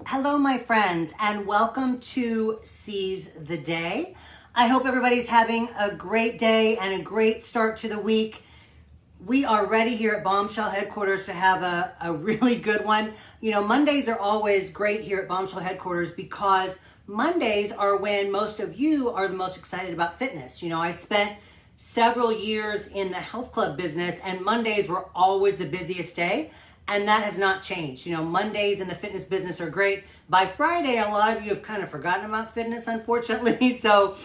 Hello, my friends, and welcome to Seize the Day. I hope everybody's having a great day and a great start to the week. We are ready here at Bombshell Headquarters to have a really good one. You know, Mondays are always great here at Bombshell Headquarters because Mondays are when most of you are the most excited about fitness. You know, I spent several years in the health club business, and Mondays were always the busiest day. And that has not changed. You know, Mondays in the fitness business are great. By Friday, a lot of you have kind of forgotten about fitness, unfortunately. So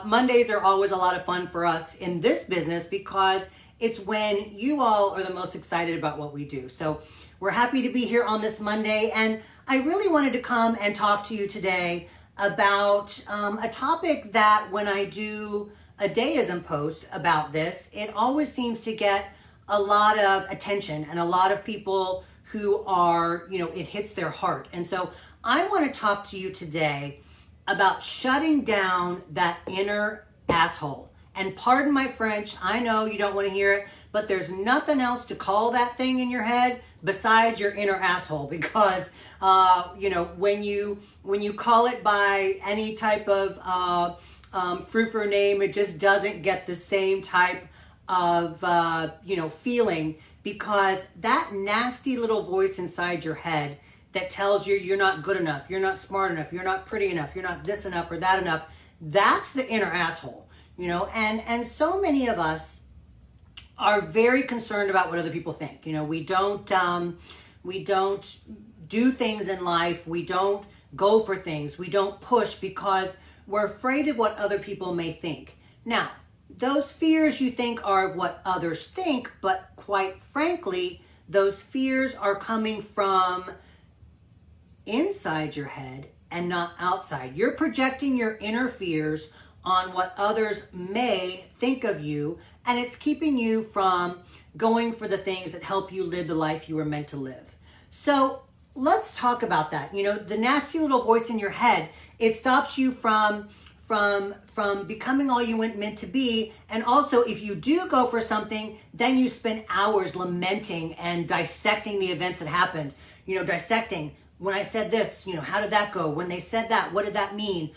Mondays are always a lot of fun for us in this business because it's when you all are the most excited about what we do. So we're happy to be here on this Monday. And I really wanted to come and talk to you today about a topic that when I do a deism post about this, it always seems to get a lot of attention and a lot of people who are, you know, it hits their heart. And so I want to talk to you today about shutting down that inner asshole. And pardon my French, I know you don't want to hear it, but there's nothing else to call that thing in your head besides your inner asshole, because you know, when you call it by any type of frou-frou name, it just doesn't get the same type of you know, feeling, because that nasty little voice inside your head that tells you you're not good enough, you're not smart enough, you're not pretty enough, you're not this enough or that enough, that's the inner asshole. You know, and so many of us are very concerned about what other people think. You know, we don't do things in life, we don't go for things, we don't push because we're afraid of what other people may think. Now, those fears you think are what others think, but quite frankly, those fears are coming from inside your head and not outside. You're projecting your inner fears on what others may think of you, and it's keeping you from going for the things that help you live the life you were meant to live. So let's talk about that. You know, the nasty little voice in your head, it stops you from becoming all you were meant to be. And also, if you do go for something, then you spend hours lamenting and dissecting the events that happened. You know, dissecting, when I said this, you know, how did that go? When they said that, what did that mean?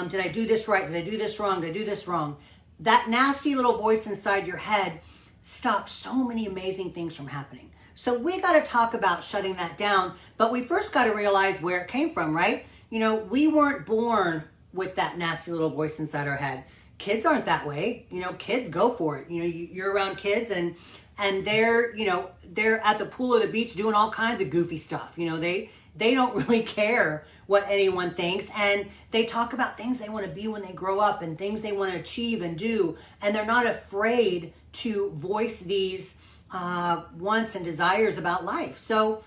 Did I do this right? Did I do this wrong? Did I do this wrong? That nasty little voice inside your head stops so many amazing things from happening. So we got to talk about shutting that down, but we first got to realize where it came from, right? You know, we weren't born with that nasty little voice inside our head. Kids aren't that way. You know, kids go for it. You know, you're around kids and they're, you know, they're at the pool or the beach doing all kinds of goofy stuff. You know, they don't really care what anyone thinks, and they talk about things they want to be when they grow up and things they want to achieve and do, and they're not afraid to voice these wants and desires about life. So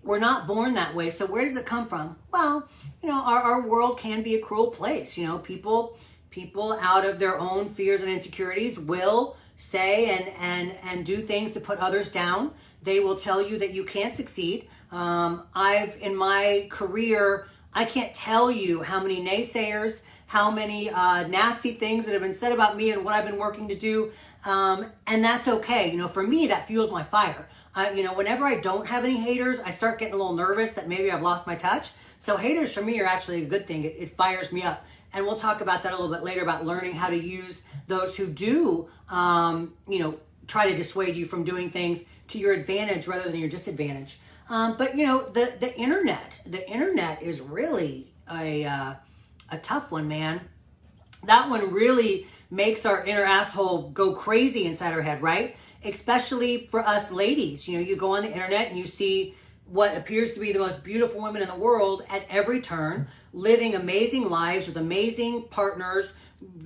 we're not born that way. So where does it come from? Well, you know, our world can be a cruel place. You know, people out of their own fears and insecurities will say and do things to put others down. They will tell you that you can't succeed. In my career, I can't tell you how many naysayers, how many nasty things that have been said about me and what I've been working to do. And that's okay. You know, for me, that fuels my fire. You know, whenever I don't have any haters, I start getting a little nervous that maybe I've lost my touch. So haters for me are actually a good thing. It fires me up. And we'll talk about that a little bit later, about learning how to use those who do, you know, try to dissuade you from doing things to your advantage rather than your disadvantage. But, you know, the internet is really a tough one, man. That one really makes our inner asshole go crazy inside our head, right? Especially for us ladies. You know, you go on the internet and you see what appears to be the most beautiful women in the world at every turn, living amazing lives with amazing partners,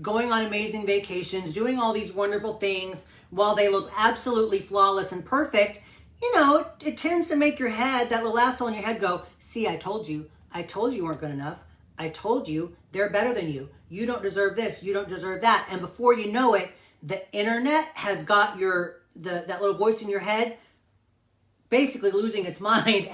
going on amazing vacations, doing all these wonderful things while they look absolutely flawless and perfect. You know, it tends to make your head, that little asshole in your head, go, see, I told you you weren't good enough. I told you they're better than you. You don't deserve this. You don't deserve that. And before you know it, the internet has got that little voice in your head basically losing its mind,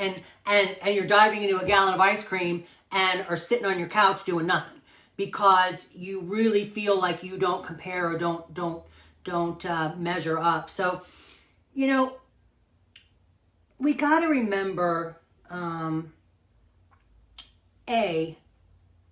and you're diving into a gallon of ice cream and are sitting on your couch doing nothing because you really feel like you don't compare or don't measure up. So, you know, we got to remember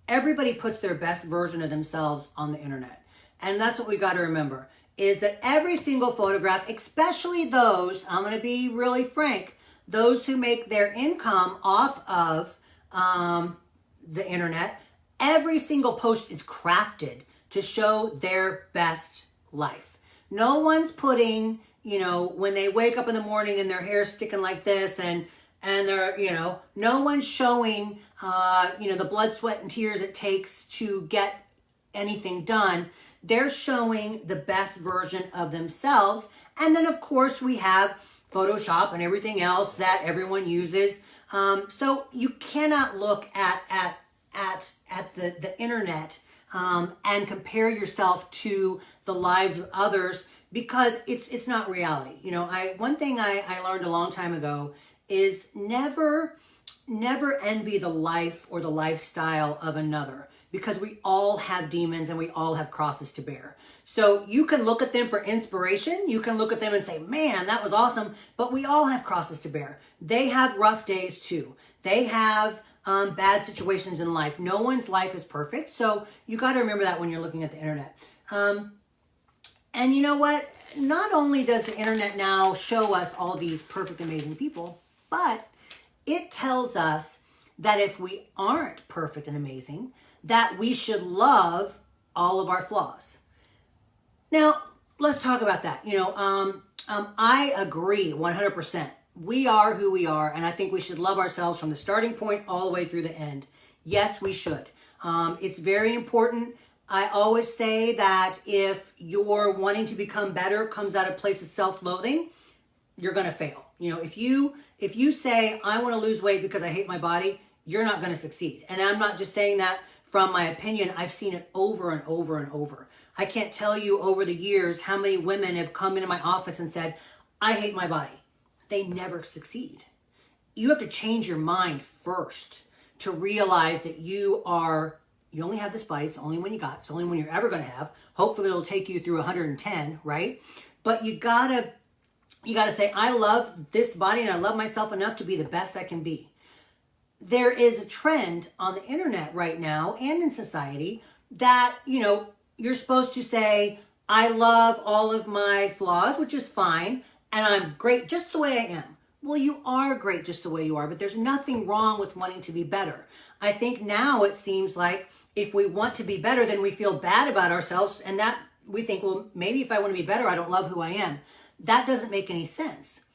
everybody puts their best version of themselves on the internet. And that's what we got to remember, is that every single photograph, especially those, I'm going to be really frank, those who make their income off of the internet, every single post is crafted to show their best life. No one's putting, when they wake up in the morning and their hair's sticking like this and they're, no one's showing, the blood, sweat, and tears it takes to get anything done. They're showing the best version of themselves. And then, of course, we have Photoshop and everything else that everyone uses. So you cannot look at the internet and compare yourself to the lives of others, because it's not reality. One thing I learned a long time ago is never envy the life or the lifestyle of another, because we all have demons and we all have crosses to bear. So you can look at them for inspiration. You can look at them and say, man, that was awesome. But we all have crosses to bear. They have rough days too. They have bad situations in life. No one's life is perfect. So you got to remember that when you're looking at the internet. And you know what? Not only does the internet now show us all these perfect, amazing people, but it tells us that if we aren't perfect and amazing, that we should love all of our flaws. Now, let's talk about that. I agree 100%. We are who we are, and I think we should love ourselves from the starting point all the way through the end. Yes, we should. It's very important. I always say that if your wanting to become better comes out of a place of self-loathing, you're going to fail. If you say, I want to lose weight because I hate my body, you're not going to succeed. And I'm not just saying that from my opinion. I've seen it over and over and over. I can't tell you over the years how many women have come into my office and said, I hate my body. They never succeed. You have to change your mind first to realize that you only have this body. It's the only one you got. It's the only one you're ever going to have. Hopefully it'll take you through 110, right? But you gotta say, I love this body and I love myself enough to be the best I can be. There is a trend on the internet right now and in society that, you're supposed to say, I love all of my flaws, which is fine, and I'm great just the way I am. Well, you are great just the way you are, but there's nothing wrong with wanting to be better. I think now it seems like if we want to be better, then we feel bad about ourselves, and that we think, well, maybe if I want to be better, I don't love who I am. That doesn't make any sense.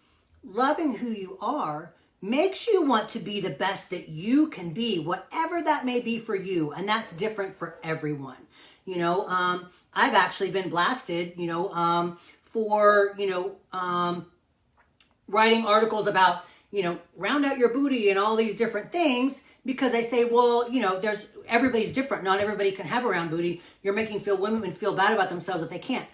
Loving who you are makes you want to be the best that you can be, whatever that may be for you, and that's different for everyone. I've actually been blasted, for, writing articles about, round out your booty and all these different things, because I say, well, everybody's different. Not everybody can have a round booty. You're making women feel bad about themselves if they can't.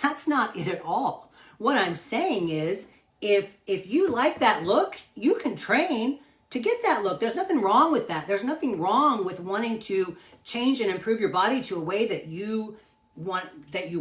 That's not it at all. What I'm saying is, if you like that look, you can train to get that look. There's nothing wrong with that. There's nothing wrong with wanting to change and improve your body to a way that you want or that you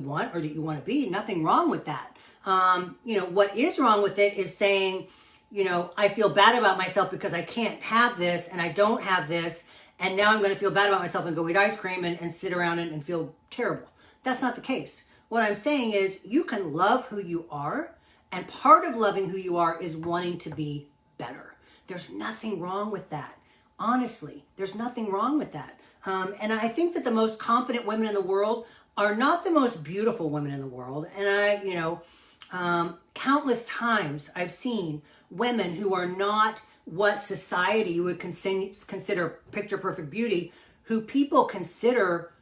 want to be. Nothing wrong with that. What is wrong with it is saying, I feel bad about myself because I can't have this and I don't have this, and now I'm going to feel bad about myself and go eat ice cream and sit around and feel terrible. That's not the case. What I'm saying is you can love who you are, and part of loving who you are is wanting to be better. There's nothing wrong with that. Honestly, there's nothing wrong with that. And I think that the most confident women in the world are not the most beautiful women in the world. And countless times I've seen women who are not what society would consider picture perfect beauty, who people consider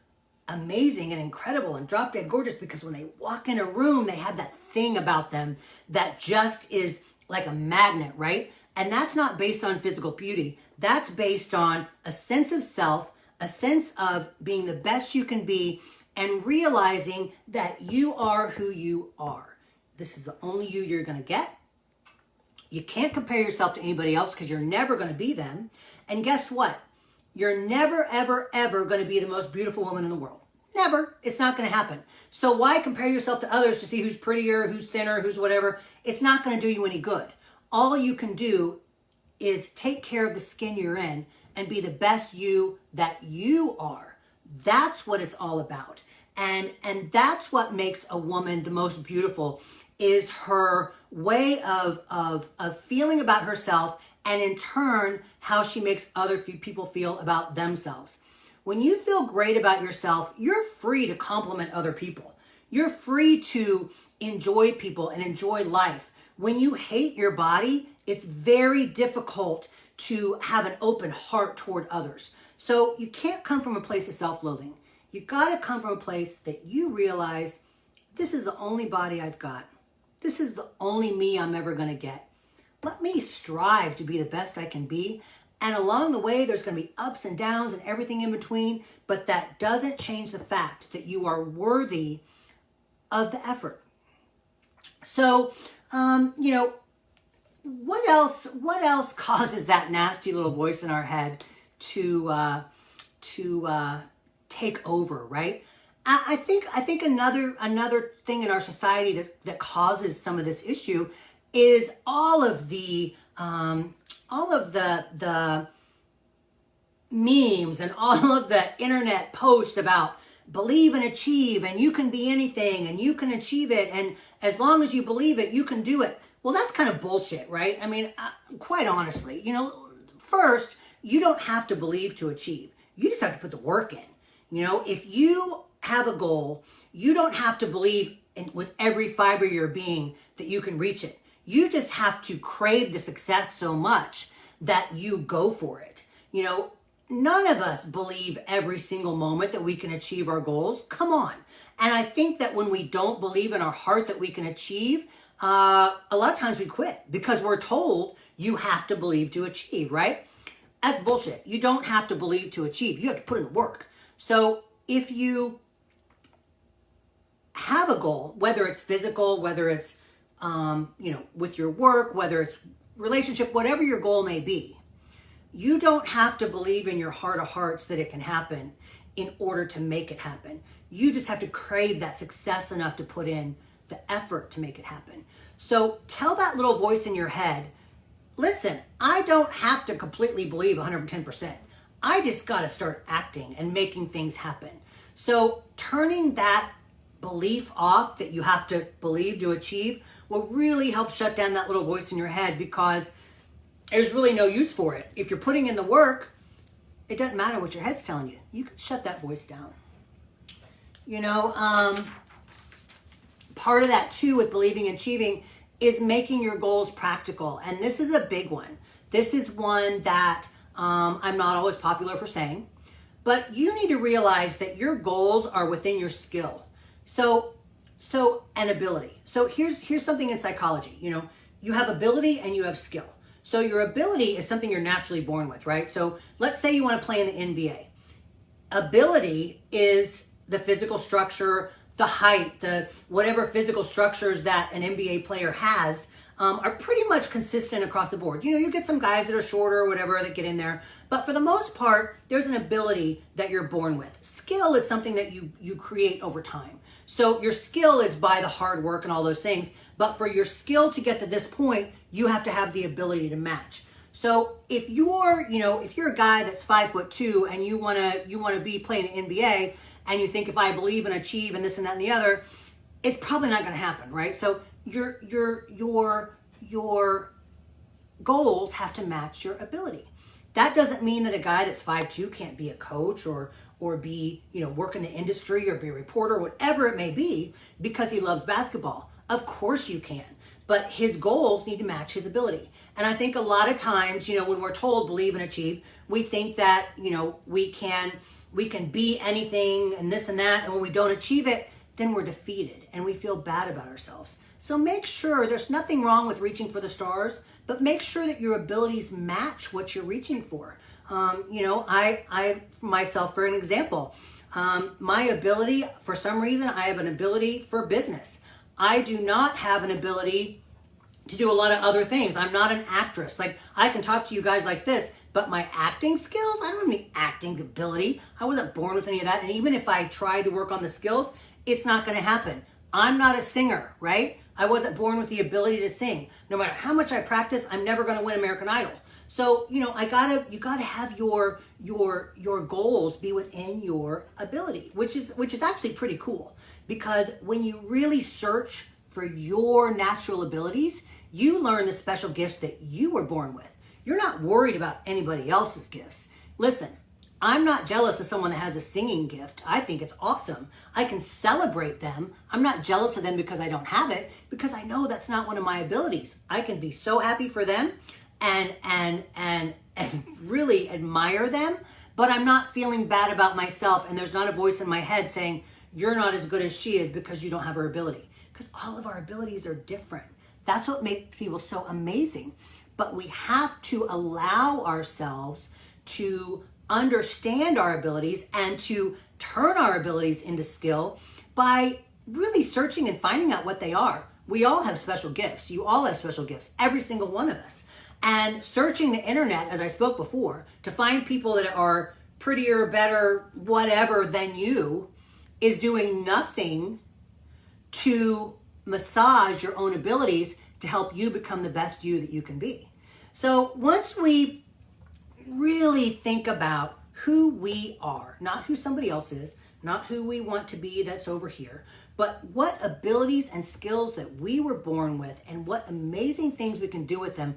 amazing and incredible and drop dead gorgeous, because when they walk in a room, they have that thing about them that just is like a magnet, right? And that's not based on physical beauty. That's based on a sense of self, a sense of being the best you can be, and realizing that you are who you are. This is the only you you're going to get. You can't compare yourself to anybody else because you're never going to be them. And guess what? You're never, ever, ever going to be the most beautiful woman in the world. Never. It's not going to happen. So why compare yourself to others to see who's prettier, who's thinner, who's whatever? It's not going to do you any good. All you can do is take care of the skin you're in and be the best you that you are. That's what it's all about. And that's what makes a woman the most beautiful, is her way of feeling about herself, and in turn, how she makes other people feel about themselves. When you feel great about yourself, you're free to compliment other people. You're free to enjoy people and enjoy life. When you hate your body, it's very difficult to have an open heart toward others. So you can't come from a place of self-loathing. You got to come from a place that you realize, this is the only body I've got. This is the only me I'm ever going to get. Let me strive to be the best I can be. And along the way, there's going to be ups and downs and everything in between. But that doesn't change the fact that you are worthy of the effort. So, what else causes that nasty little voice in our head to take over, right? I think another thing in our society that causes some of this issue is all of the memes and all of the internet posts about believe and achieve, and you can be anything and you can achieve it, and as long as you believe it, you can do it. Well, that's kind of bullshit, right? I mean, quite honestly, first, you don't have to believe to achieve. You just have to put the work in. If you have a goal, you don't have to believe with every fiber of your being that you can reach it. You just have to crave the success so much that you go for it. None of us believe every single moment that we can achieve our goals. Come on. And I think that when we don't believe in our heart that we can achieve, a lot of times we quit because we're told you have to believe to achieve, right? That's bullshit. You don't have to believe to achieve. You have to put in the work. So if you have a goal, whether it's physical, whether it's, with your work, whether it's relationship, whatever your goal may be, you don't have to believe in your heart of hearts that it can happen in order to make it happen. You just have to crave that success enough to put in the effort to make it happen. So tell that little voice in your head, listen, I don't have to completely believe 110%. I just got to start acting and making things happen. So turning that belief off that you have to believe to achieve will really help shut down that little voice in your head, because there's really no use for it. If you're putting in the work, it doesn't matter what your head's telling you. You can shut that voice down. Part of that too with believing and achieving is making your goals practical. And this is a big one. This is one that I'm not always popular for saying, but you need to realize that your goals are within your skill. So an ability. So here's something in psychology. You have ability and you have skill. So your ability is something you're naturally born with, right? So let's say you want to play in the NBA. Ability is the physical structure, the height, the whatever physical structures that an NBA player has are pretty much consistent across the board. You get some guys that are shorter or whatever that get in there, but for the most part, there's an ability that you're born with. Skill is something that you create over time. So your skill is by the hard work and all those things, but for your skill to get to this point, you have to have the ability to match. So if you're a guy that's 5'2" and you wanna be playing the NBA, and you think if I believe and achieve and this and that and the other, it's probably not going to happen, right? So your goals have to match your ability. That doesn't mean that a guy that's 5'2" can't be a coach or be, work in the industry or be a reporter, whatever it may be, because he loves basketball. Of course you can, but his goals need to match his ability. And I think a lot of times, when we're told believe and achieve, we think that, we can be anything and this and that, and when we don't achieve it, then we're defeated and we feel bad about ourselves. So make sure, there's nothing wrong with reaching for the stars, but make sure that your abilities match what you're reaching for. I myself, for an example, my ability, for some reason, I have an ability for business. I do not have an ability to do a lot of other things. I'm not an actress. Like, I can talk to you guys like this, but my acting skills, I don't have any acting ability. I wasn't born with any of that. And even if I tried to work on the skills, it's not going to happen. I'm not a singer, right? I wasn't born with the ability to sing. No matter how much I practice, I'm never going to win American Idol. So, you gotta have your goals be within your ability, which is actually pretty cool, because when you really search for your natural abilities, you learn the special gifts that you were born with. You're not worried about anybody else's gifts. Listen, I'm not jealous of someone that has a singing gift. I think it's awesome. I can celebrate them. I'm not jealous of them because I don't have it, because I know that's not one of my abilities. I can be so happy for them and really admire them, but I'm not feeling bad about myself, and there's not a voice in my head saying, you're not as good as she is because you don't have her ability. Because all of our abilities are different. That's what makes people so amazing. But we have to allow ourselves to understand our abilities and to turn our abilities into skill by really searching and finding out what they are. We all have special gifts. You all have special gifts, every single one of us. And searching the internet, as I spoke before, to find people that are prettier, better, whatever than you is doing nothing to massage your own abilities to help you become the best you that you can be. So once we really think about who we are, not who somebody else is, not who we want to be that's over here, but what abilities and skills that we were born with and what amazing things we can do with them,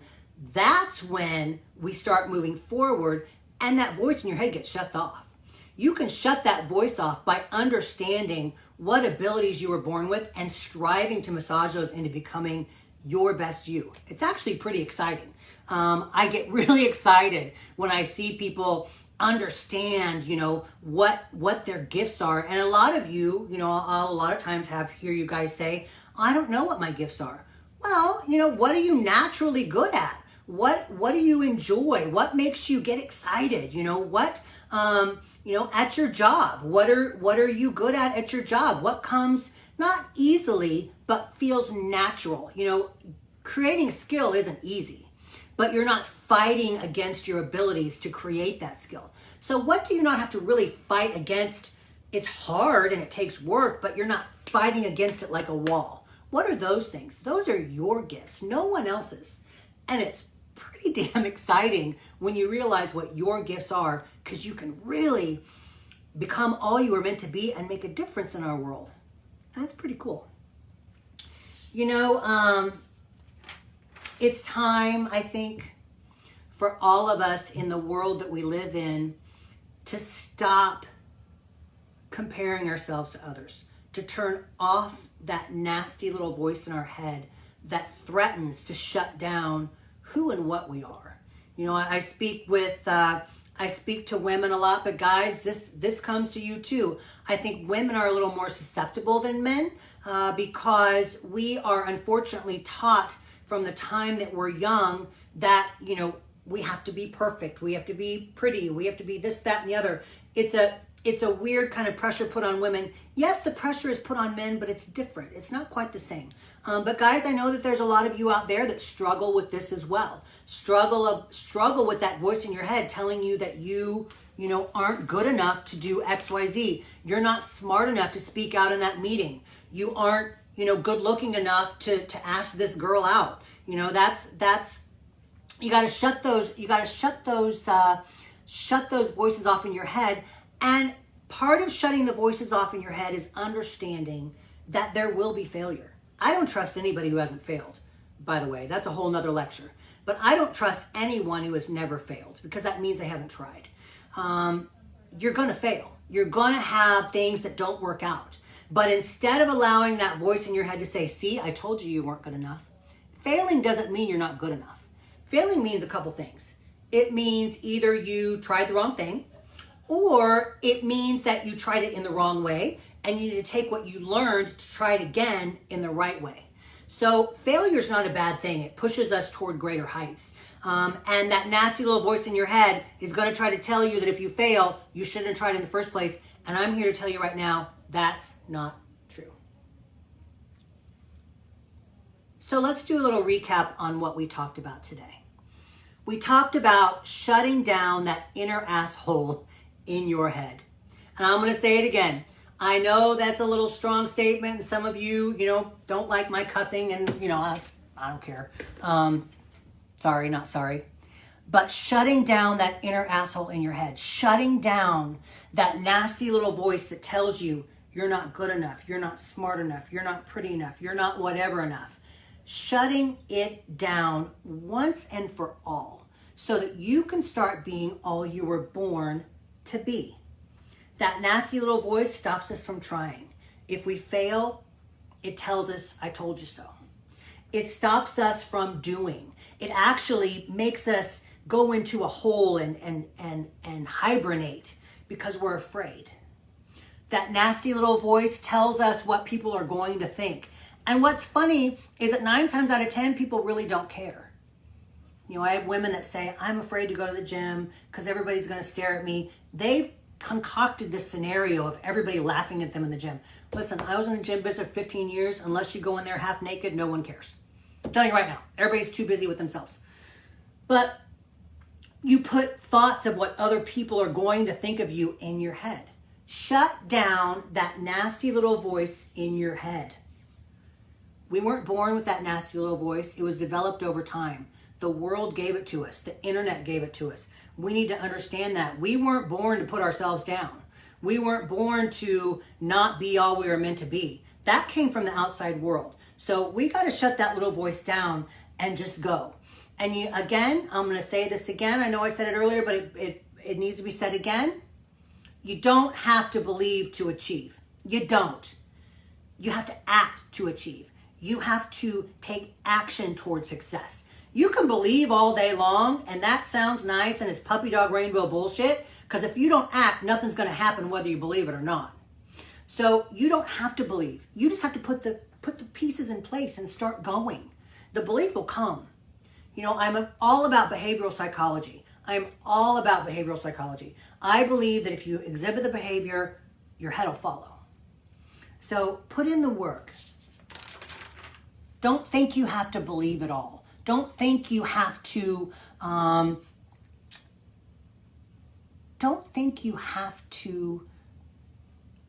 that's when we start moving forward and that voice in your head gets shut off. You can shut that voice off by understanding what abilities you were born with and striving to massage those into becoming your best you. It's actually pretty exciting. I get really excited when I see people understand, what their gifts are. And a lot of you, I'll a lot of times hear you guys say, I don't know what my gifts are. Well, what are you naturally good at? What do you enjoy? What makes you get excited? At your job, what are you good at your job? What comes not easily, but feels natural? Creating skill isn't easy, but you're not fighting against your abilities to create that skill. So what do you not have to really fight against? It's hard and it takes work, but you're not fighting against it like a wall. What are those things? Those are your gifts, no one else's. And it's pretty damn exciting when you realize what your gifts are, because you can really become all you were meant to be and make a difference in our world. That's pretty cool. It's time, I think, for all of us in the world that we live in to stop comparing ourselves to others, to turn off that nasty little voice in our head that threatens to shut down who and what we are. I speak to women a lot, but guys, this comes to you too. I think women are a little more susceptible than men because we are unfortunately taught from the time that we're young that, we have to be perfect. We have to be pretty. We have to be this, that, and the other. It's a weird kind of pressure put on women. Yes, the pressure is put on men, but it's different. It's not quite the same. But guys, I know that there's a lot of you out there that struggle with this as well. Struggle with that voice in your head telling you that you aren't good enough to do X, Y, Z. You're not smart enough to speak out in that meeting. You aren't, good looking enough to ask this girl out. That's you got to shut those voices off in your head. And part of shutting the voices off in your head is understanding that there will be failure. I don't trust anybody who hasn't failed, by the way. That's a whole nother lecture. But I don't trust anyone who has never failed, because that means they haven't tried. You're going to fail. You're going to have things that don't work out. But instead of allowing that voice in your head to say, see, I told you weren't good enough. Failing doesn't mean you're not good enough. Failing means a couple things. It means either you tried the wrong thing, or it means that you tried it in the wrong way and you need to take what you learned to try it again in the right way. So failure is not a bad thing. It pushes us toward greater heights. And that nasty little voice in your head is going to try to tell you that if you fail, you shouldn't have tried in the first place. And I'm here to tell you right now, that's not true. So let's do a little recap on what we talked about today. We talked about shutting down that inner asshole in your head. And I'm going to say it again. I know that's a little strong statement, and some of you, don't like my cussing, and, I don't care. Sorry, not sorry. but shutting down that inner asshole in your head, shutting down that nasty little voice that tells you you're not good enough, you're not smart enough, you're not pretty enough, you're not whatever enough. Shutting it down once and for all so that you can start being all you were born to be. That nasty little voice stops us from trying. If we fail, it tells us, I told you so. It stops us from doing. It actually makes us go into a hole and hibernate because we're afraid. That nasty little voice tells us what people are going to think. And what's funny is that 9 times out of 10, people really don't care. You know, I have women that say, I'm afraid to go to the gym because everybody's going to stare at me. They've concocted this scenario of everybody laughing at them in the gym. Listen, I was in the gym business for 15 years. Unless you go in there half naked, no one cares. I'm telling you right now, everybody's too busy with themselves. But you put thoughts of what other people are going to think of you in your head. Shut down that nasty little voice in your head. We weren't born with that nasty little voice. It was developed over time. The world gave it to us. The internet gave it to us. We need to understand that. We weren't born to put ourselves down. We weren't born to not be all we were meant to be. That came from the outside world. So we got to shut that little voice down and just go. And again, I'm going to say this again. I know I said it earlier, but it needs to be said again. You don't have to believe to achieve. You don't. You have to act to achieve. You have to take action towards success. You can believe all day long, and that sounds nice and it's puppy dog rainbow bullshit, because if you don't act, nothing's going to happen whether you believe it or not. So you don't have to believe. You just have to put the pieces in place and start going. The belief will come. You know, I'm all about behavioral psychology. I'm all about behavioral psychology. I believe that if you exhibit the behavior, your head will follow. So put in the work. Don't think you have to believe it all. Don't think you have to,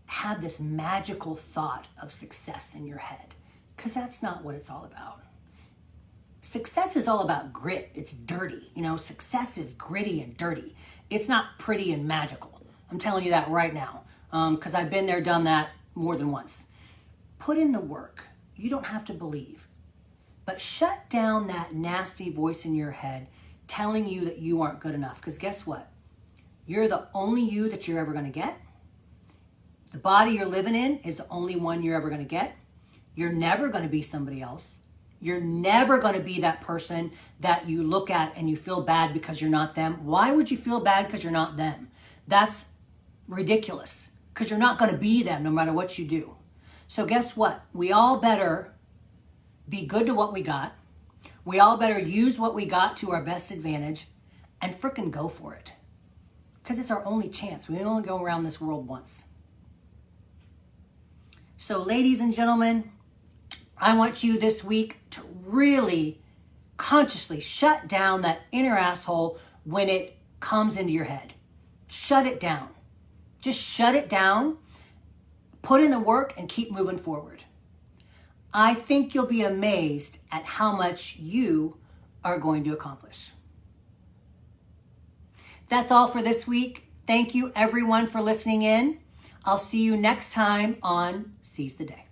have this magical thought of success in your head, because that's not what it's all about. Success is all about grit. It's dirty. You know, success is gritty and dirty. It's not pretty and magical. I'm telling you that right now, because I've been there, done that more than once. Put in the work. You don't have to believe. But shut down that nasty voice in your head telling you that you aren't good enough. Because guess what? You're the only you that you're ever going to get. The body you're living in is the only one you're ever going to get. You're never going to be somebody else. You're never going to be that person that you look at and you feel bad because you're not them. Why would you feel bad because you're not them? That's ridiculous, because you're not going to be them no matter what you do. So guess what? We all better be good to what we got. We all better use what we got to our best advantage and frickin' go for it. Because it's our only chance. We only go around this world once. So ladies and gentlemen, I want you this week to really consciously shut down that inner asshole when it comes into your head. Shut it down. Just shut it down, put in the work, and keep moving forward. I think you'll be amazed at how much you are going to accomplish. That's all for this week. Thank you everyone for listening in. I'll see you next time on Seize the Day.